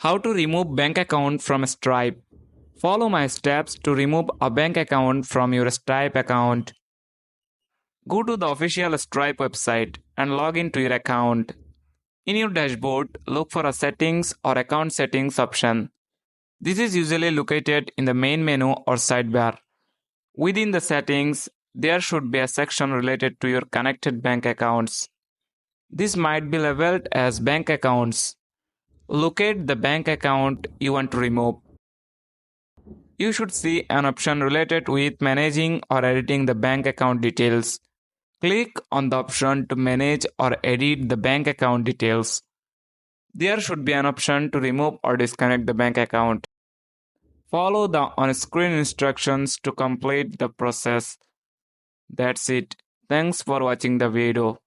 How to remove bank account from Stripe. Follow my steps to remove a bank account from your Stripe account. Go to the official Stripe website and log into your account. In your dashboard, look for a settings or account settings option. This is usually located in the main menu or sidebar. Within the settings, there should be a section related to your connected bank accounts. This might be labeled as bank accounts. Locate the bank account you want to remove. You should see an option related with managing or editing the bank account details. Click on the option to manage or edit the bank account details. There should be an option to remove or disconnect the bank account. Follow the on-screen instructions to complete the process. That's it. Thanks for watching the video.